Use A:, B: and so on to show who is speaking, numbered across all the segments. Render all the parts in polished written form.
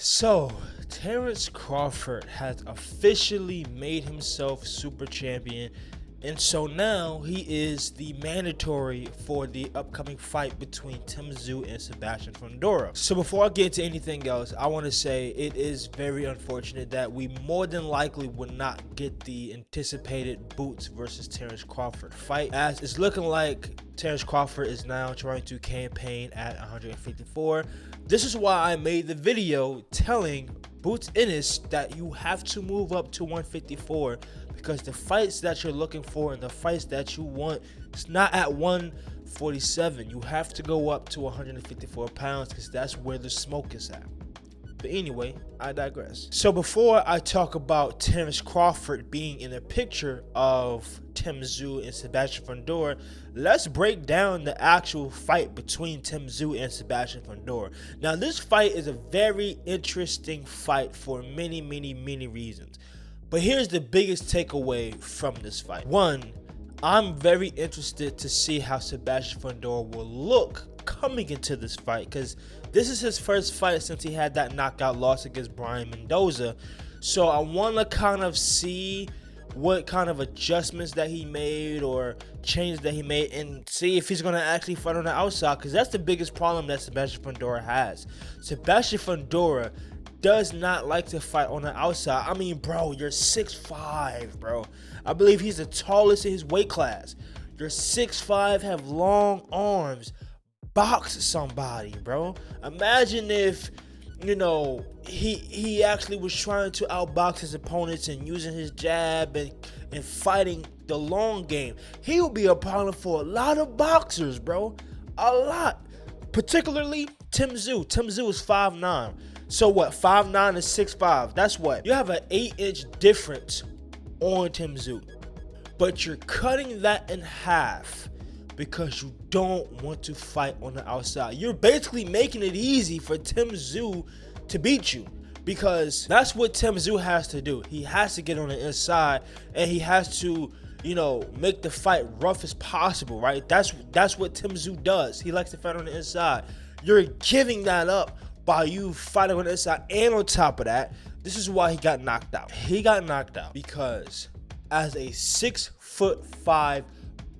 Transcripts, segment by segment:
A: So, Terence Crawford has officially made himself super champion, and so now he is the mandatory for the upcoming fight between Tszyu and Sebastian Fundora. So before I get into anything else, I want to say it is very unfortunate that we more than likely would not get the anticipated Boots versus Terence Crawford fight, as it's looking like Terence Crawford is now trying to campaign at 154. This is why I made the video telling Boots Ennis that you have to move up to 154, because the fights that you're looking for and the fights that you want, it's not at 147. You have to go up to 154 pounds because that's where the smoke is at. But anyway, I digress. So before I talk about Terence Crawford being in a picture of Tszyu and Sebastian Fundora, let's break down the actual fight between Tszyu and Sebastian Fundora. Now, this fight is a very interesting fight for many reasons. But here's the biggest takeaway from this fight. One, I'm very interested to see how Sebastian Fundora will look coming into this fight, because this is his first fight since he had that knockout loss against Brian Mendoza. So I want to kind of see what kind of adjustments that he made or changes that he made, and see if he's going to actually fight on the outside, because that's the biggest problem that Sebastian Fundora has. Sebastian Fundora does not like to fight on the outside. I mean, bro, you're 6'5", bro. I believe he's the tallest in his weight class. You're 6'5", have long arms. Box somebody, bro. Imagine if, he actually was trying to outbox his opponents and using his jab and fighting the long game. He would be a problem for a lot of boxers, bro. A lot. Particularly Tszyu. Tszyu is 5'9". So what? 5'9" and 6'5". That's what? You have an 8-inch difference on Tszyu. But you're cutting that in half because you don't want to fight on the outside. You're basically making it easy for Tszyu to beat you, because that's what Tszyu has to do. He has to get on the inside, and he has to, make the fight rough as possible, right? That's what Tszyu does. He likes to fight on the inside. You're giving that up by you fighting on the inside, and on top of that, this is why he got knocked out. He got knocked out because as a 6'5"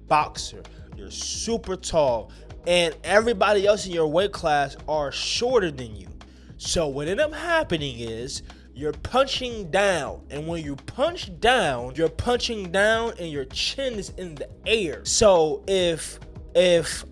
A: boxer, you're super tall, and everybody else in your weight class are shorter than you. So what ended up happening is you're punching down, and when you punch down, you're punching down and your chin is in the air. So if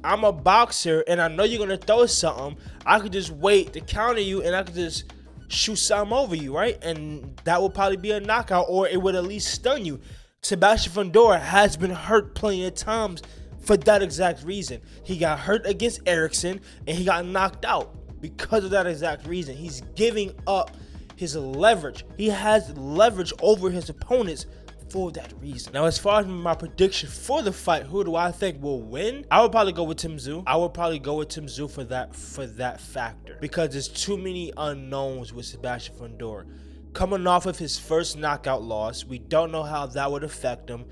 A: I'm a boxer and I know you're gonna throw something, I could just wait to counter you and I could just shoot something over you, right? And that would probably be a knockout, or it would at least stun you. Sebastian Fundora has been hurt plenty of times for that exact reason. He got hurt against Erickson and he got knocked out because of that exact reason. He's giving up his leverage. He has leverage over his opponents for that reason. Now, as far as my prediction for the fight, who do I think will win? I would probably go with Tszyu. I would probably go with Tszyu for that factor, because there's too many unknowns with Sebastian Fundora. Coming off of his first knockout loss, we don't know how that would affect him.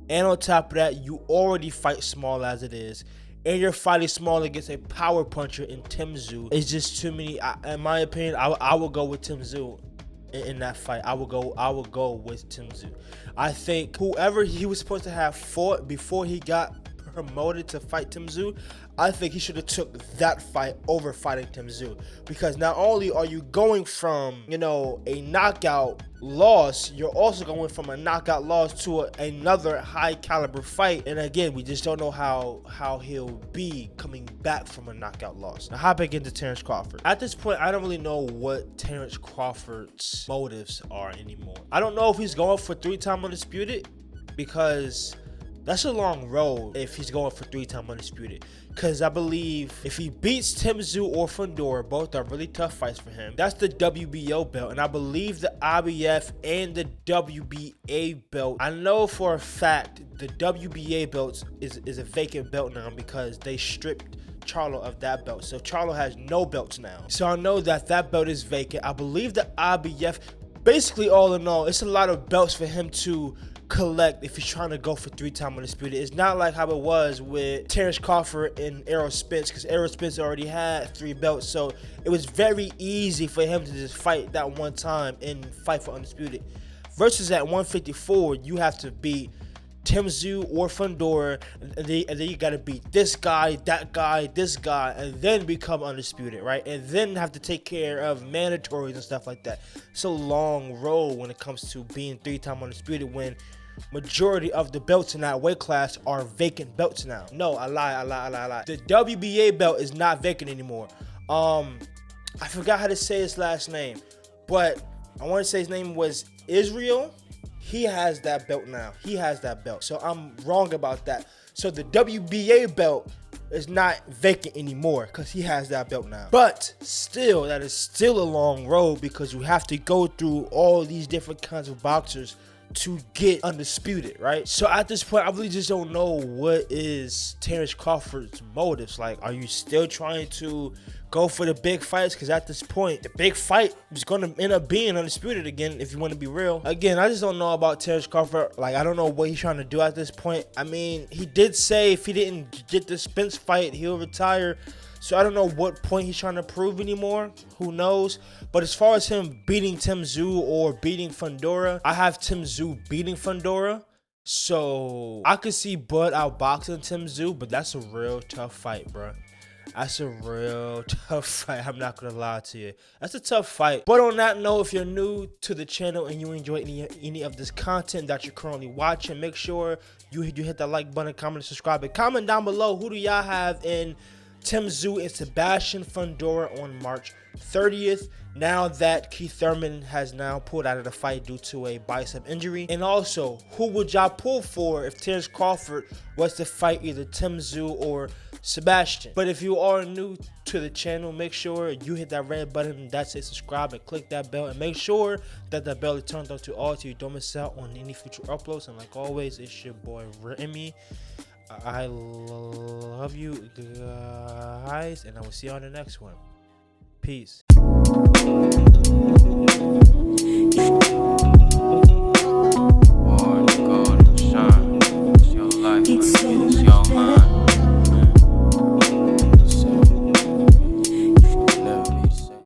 A: And on top of that, you already fight small as it is, and you're fighting small against a power puncher in Tszyu. It's just too many. In my opinion, I will go with Tszyu in that fight. I will go with Tszyu. I think whoever he was supposed to have fought before he got promoted to fight Tszyu, I think he should have took that fight over fighting Tszyu, because not only are you going from, a knockout loss, you're also going from a knockout loss to another high caliber fight. And again, we just don't know how he'll be coming back from a knockout loss. Now, hopping into Terence Crawford. At this point, I don't really know what Terence Crawford's motives are anymore. I don't know if he's going for 3-time undisputed, because that's a long road if he's going for 3-time undisputed. Because I believe if he beats Tszyu or Fundora, both are really tough fights for him. That's the WBO belt. And I believe the IBF and the WBA belt, I know for a fact the WBA belt is a vacant belt now, because they stripped Charlo of that belt. So Charlo has no belts now. So I know that belt is vacant. I believe the IBF, basically all in all, it's a lot of belts for him to collect if you're trying to go for 3-time undisputed. It's not like how it was with Terence Crawford and Errol Spence, because Errol Spence already had 3 belts, so it was very easy for him to just fight that one time and fight for undisputed. Versus at 154, you have to beat Tszyu or Fundora, and then you gotta beat this guy, that guy, this guy, and then become undisputed, right? And then have to take care of mandatories and stuff like that. It's a long road when it comes to being 3-time undisputed, when majority of the belts in that weight class are vacant belts now. No, I lie. The WBA belt is not vacant anymore. I forgot how to say his last name, but I want to say his name was Israel. He has that belt now. He has that belt. So I'm wrong about that. So the WBA belt is not vacant anymore because he has that belt now. But still, that is still a long road because you have to go through all these different kinds of boxers to get undisputed, right? So at this point, I really just don't know what is Terence Crawford's motives. Like, are you still trying to go for the big fights? Because at this point, the big fight is going to end up being undisputed again, if you want to be real. Again, I just don't know about Terence Crawford. Like, I don't know what he's trying to do at this point. I mean, he did say if he didn't get the Spence fight, he'll retire. So I don't know what point he's trying to prove anymore. Who knows? But as far as him beating Tszyu or beating Fundora, I have Tszyu beating Fundora. So I could see Bud outboxing Tszyu, but that's a real tough fight, bro. That's a real tough fight. I'm not gonna lie to you. That's a tough fight. But on that note, if you're new to the channel and you enjoy any of this content that you're currently watching, make sure you hit that like button, comment, and subscribe. And comment down below, who do y'all have in Tszyu and Sebastian Fundora on March 30th, now that Keith Thurman has now pulled out of the fight due to a bicep injury? And also, who would y'all pull for if Terence Crawford was to fight either Tszyu or Sebastian? But if you are new to the channel, make sure you hit that red button that says subscribe and click that bell, and make sure that the bell is turned on to all so you don't miss out on any future uploads. And like always, it's your boy Remy. I love you guys, and I will see you on the next one. Peace.